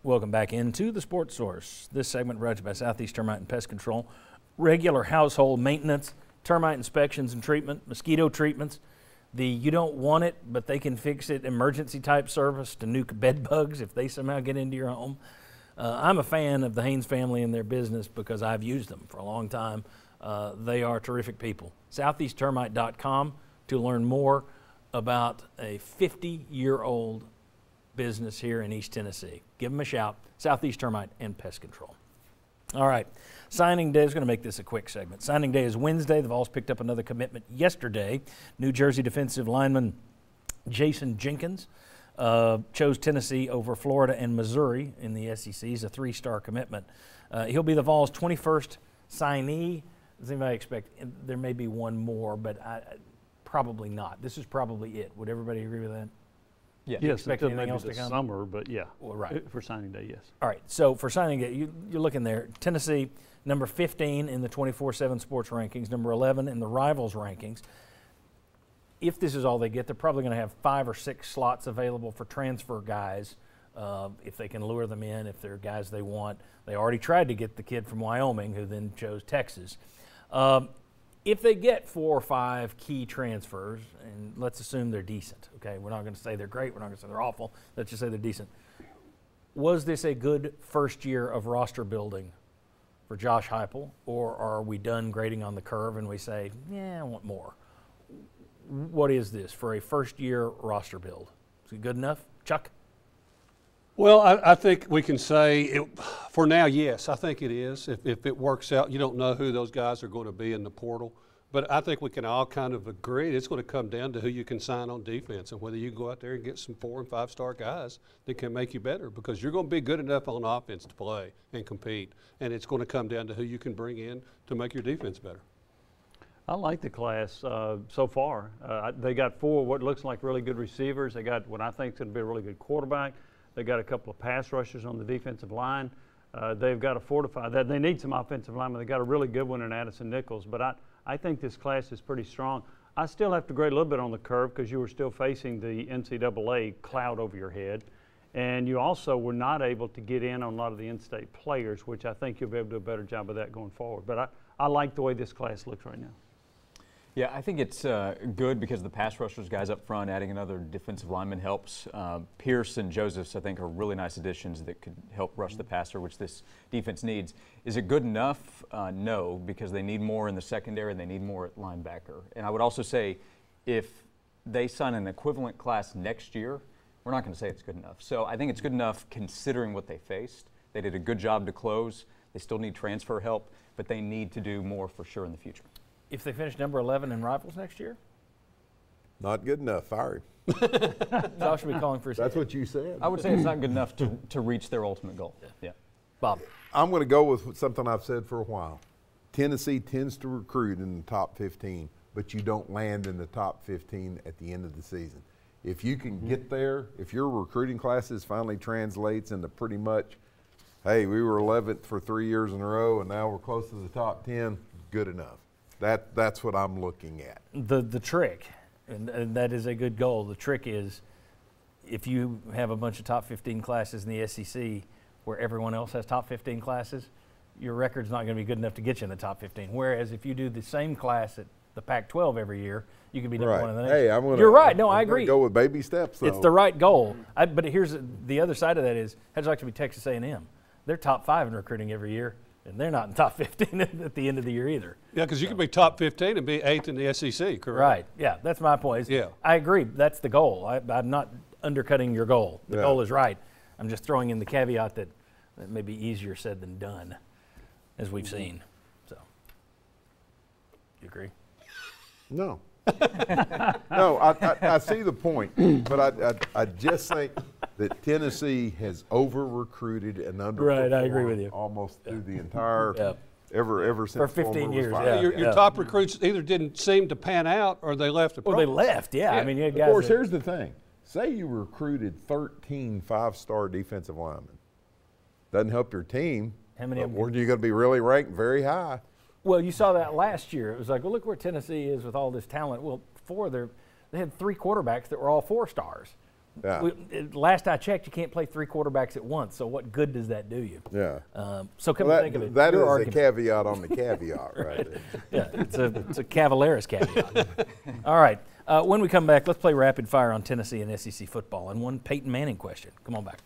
Welcome back into the Sports Source. This segment brought to you by Southeast Termite and Pest Control. Regular household maintenance, termite inspections and treatment, mosquito treatments. The you don't want it, but they can fix it emergency type service to nuke bed bugs if they somehow get into your home. I'm a fan of the Haynes family and their business because I've used them for a long time. They are terrific people. SoutheastTermite.com to learn more about a 50-year-old business here in East Tennessee. Give them a shout. Southeast Termite and Pest Control. All right, signing day. I was going to make this a quick segment. Signing day is Wednesday. The Vols picked up another commitment yesterday. New Jersey defensive lineman Jason Jenkins chose Tennessee over Florida and Missouri in the SEC. He's a 3-star commitment. He'll be the Vols' 21st signee. Does anybody expect there may be one more, but probably not. This is probably it. Would everybody agree with that? Yeah. Yes, Expect maybe anything else this to come? Summer, but yeah. Well, right. For signing day, yes. All right, so for signing day, you're looking there. Tennessee, number 15 in the 24/7 sports rankings, number 11 in the Rivals rankings. If this is all they get, they're probably going to have 5 or 6 slots available for transfer guys if they can lure them in, if they're guys they want. They already tried to get the kid from Wyoming who then chose Texas. If they get 4 or 5 key transfers, and let's assume they're decent, okay? We're not going to say they're great. We're not going to say they're awful. Let's just say they're decent. Was this a good first year of roster building for Josh Heupel, or are we done grading on the curve and we say, yeah, I want more? What is this for a first-year roster build? Is it good enough? Chuck? Well, I think we can say, for now, yes, I think it is. If it works out, you don't know who those guys are going to be in the portal. But I think we can all kind of agree it's going to come down to who you can sign on defense and whether you go out there and get some 4- and 5-star guys that can make you better, because you're going to be good enough on offense to play and compete. And it's going to come down to who you can bring in to make your defense better. I like the class so far. They got 4 what looks like really good receivers. They got what I think is going to be a really good quarterback. They got a couple of pass rushers on the defensive line. They've got to fortify that. They need some offensive linemen. They got a really good one in Addison Nichols. But I think this class is pretty strong. I still have to grade a little bit on the curve because you were still facing the NCAA cloud over your head. And you also were not able to get in on a lot of the in-state players, which I think you'll be able to do a better job of that going forward. But I like the way this class looks right now. Yeah, I think it's good because the pass rushers, guys up front, adding another defensive lineman helps. Pierce and Josephs, I think, are really nice additions that could help rush the passer, which this defense needs. Is it good enough? No, because they need more in the secondary and they need more at linebacker. And I would also say if they sign an equivalent class next year, we're not going to say it's good enough. So I think it's good enough considering what they faced. They did a good job to close. They still need transfer help, but they need to do more for sure in the future. If they finish number 11 in Rivals next year? Not good enough. Fire him. Josh will be calling for his That's head. what you said. I would say it's not good enough to reach their ultimate goal. Yeah. Bob. I'm going to go with something I've said for a while. Tennessee tends to recruit in the top 15, but you don't land in the top 15 at the end of the season. If you can get there, if your recruiting classes finally translates into pretty much, hey, we were 11th for 3 years in a row and now we're close to the top 10, good enough. That's what I'm looking at. The trick, and that is a good goal, the trick is if you have a bunch of top 15 classes in the SEC where everyone else has top 15 classes, your record's not going to be good enough to get you in the top 15. Whereas if you do the same class at the Pac-12 every year, you can be number one in the nation. Hey, You're right. No, I agree. Go with baby steps, though. It's the right goal. But here's the other side of that is, how'd you like to be Texas A&M? They're top 5 in recruiting every year. And they're not in top 15 at the end of the year either. Yeah, because you could be top 15 and be 8th in the SEC, correct? Right. Yeah, that's my point. Yeah. I agree. That's the goal. I'm not undercutting your goal. The goal is right. I'm just throwing in the caveat that may be easier said than done, as we've seen. So, you agree? No. No, I see the point, but I just think that Tennessee has over-recruited and underperformed. Right, I agree with you. Almost through the entire, ever since for 15 years. Your top recruits either didn't seem to pan out or they left the Well, they left, yeah. I mean, you had guys. Of course, here's the thing. Say you recruited 13 5-star defensive linemen. Doesn't help your team. How many of them? Or you're going to be really ranked very high. Well, you saw that last year. It was like, well, look where Tennessee is with all this talent. Well, they had 3 quarterbacks that were all 4 stars. Yeah. Last I checked, you can't play 3 quarterbacks at once. So what good does that do you? Yeah. So come Well, to think of it, that is your a argument- caveat on the caveat right there. Yeah, it's a Cavaleris caveat. All right. When we come back, let's play rapid fire on Tennessee and SEC football and one Peyton Manning question. Come on back.